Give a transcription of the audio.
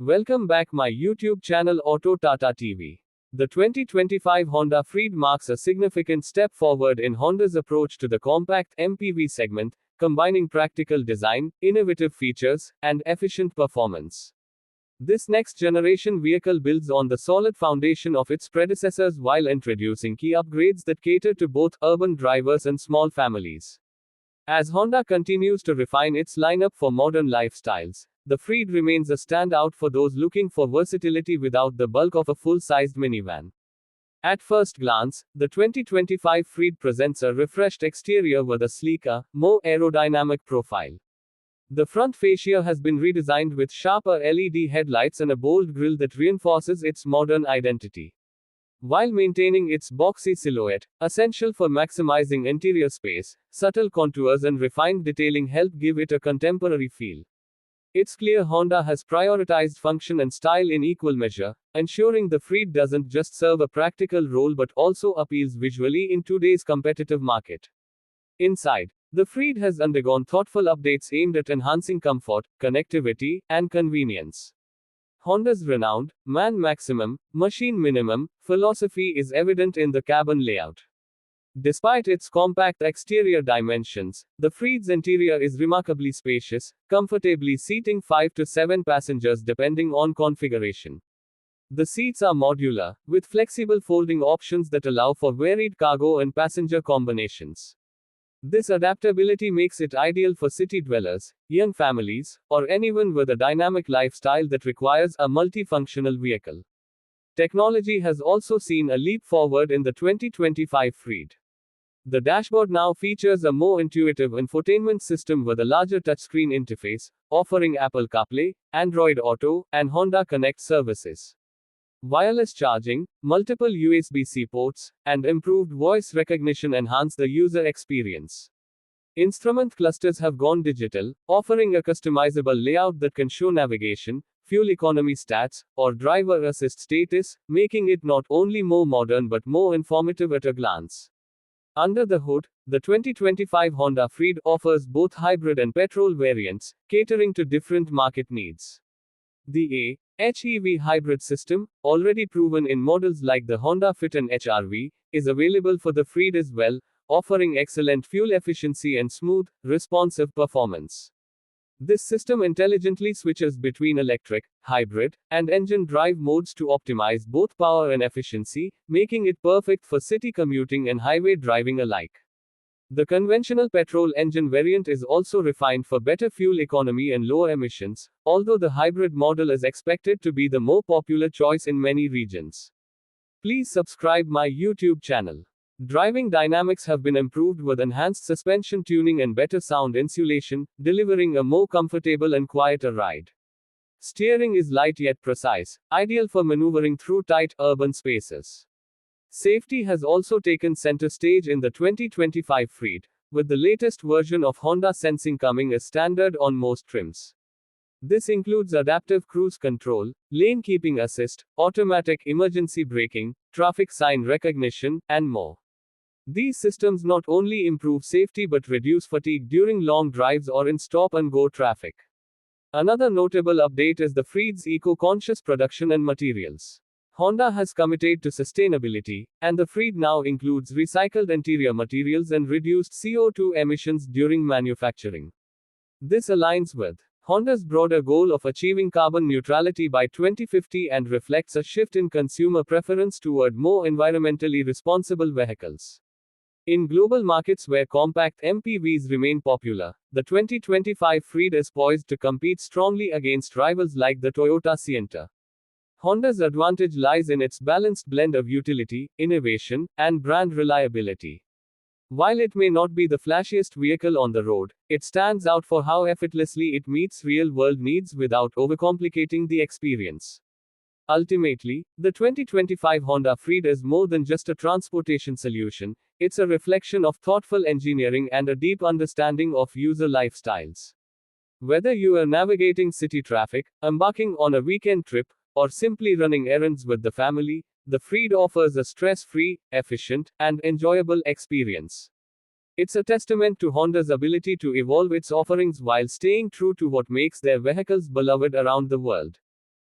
Welcome back my YouTube channel Auto Tata TV. The 2025 Honda Freed marks a significant step forward in Honda's approach to the compact MPV segment, combining practical design, innovative features, and efficient performance. This next-generation vehicle builds on the solid foundation of its predecessors while introducing key upgrades that cater to both urban drivers and small families. As Honda continues to refine its lineup for modern lifestyles, the Freed remains a standout for those looking for versatility without the bulk of a full-sized minivan. At first glance, the 2025 Freed presents a refreshed exterior with a sleeker, more aerodynamic profile. The front fascia has been redesigned with sharper LED headlights and a bold grille that reinforces its modern identity, while maintaining its boxy silhouette, essential for maximizing interior space. Subtle contours and refined detailing help give it a contemporary feel. It's clear Honda has prioritized function and style in equal measure, ensuring the Freed doesn't just serve a practical role but also appeals visually in today's competitive market. Inside, the Freed has undergone thoughtful updates aimed at enhancing comfort, connectivity, and convenience. Honda's renowned man maximum, machine minimum philosophy is evident in the cabin layout. Despite its compact exterior dimensions, the Freed's interior is remarkably spacious, comfortably seating 5 to 7 passengers depending on configuration. The seats are modular, with flexible folding options that allow for varied cargo and passenger combinations. This adaptability makes it ideal for city dwellers, young families, or anyone with a dynamic lifestyle that requires a multifunctional vehicle. Technology has also seen a leap forward in the 2025 Freed. The dashboard now features a more intuitive infotainment system with a larger touchscreen interface, offering Apple CarPlay, Android Auto, and Honda Connect services. Wireless charging, multiple USB-C ports, and improved voice recognition enhance the user experience. Instrument clusters have gone digital, offering a customizable layout that can show navigation, fuel economy stats, or driver assist status, making it not only more modern but more informative at a glance. Under the hood, the 2025 Honda Freed offers both hybrid and petrol variants, catering to different market needs. The HEV hybrid system, already proven in models like the Honda Fit and HR-V, is available for the Freed as well, offering excellent fuel efficiency and smooth, responsive performance. This system intelligently switches between electric, hybrid, and engine drive modes to optimize both power and efficiency, making it perfect for city commuting and highway driving alike. The conventional petrol engine variant is also refined for better fuel economy and lower emissions, although the hybrid model is expected to be the more popular choice in many regions. Please subscribe my YouTube channel. Driving dynamics have been improved with enhanced suspension tuning and better sound insulation, delivering a more comfortable and quieter ride. Steering is light yet precise, ideal for maneuvering through tight urban spaces. Safety has also taken center stage in the 2025 Freed, with the latest version of Honda Sensing coming as standard on most trims. This includes adaptive cruise control, lane keeping assist, automatic emergency braking, traffic sign recognition, and more. These systems not only improve safety but reduce fatigue during long drives or in stop-and-go traffic. Another notable update is the Freed's eco-conscious production and materials. Honda has committed to sustainability, and the Freed now includes recycled interior materials and reduced CO2 emissions during manufacturing. This aligns with Honda's broader goal of achieving carbon neutrality by 2050 and reflects a shift in consumer preference toward more environmentally responsible vehicles. In global markets where compact MPVs remain popular, the 2025 Freed is poised to compete strongly against rivals like the Toyota Sienta. Honda's advantage lies in its balanced blend of utility, innovation, and brand reliability. While it may not be the flashiest vehicle on the road, it stands out for how effortlessly it meets real-world needs without overcomplicating the experience. Ultimately, the 2025 Honda Freed is more than just a transportation solution, it's a reflection of thoughtful engineering and a deep understanding of user lifestyles. Whether you are navigating city traffic, embarking on a weekend trip, or simply running errands with the family, the Freed offers a stress-free, efficient, and enjoyable experience. It's a testament to Honda's ability to evolve its offerings while staying true to what makes their vehicles beloved around the world.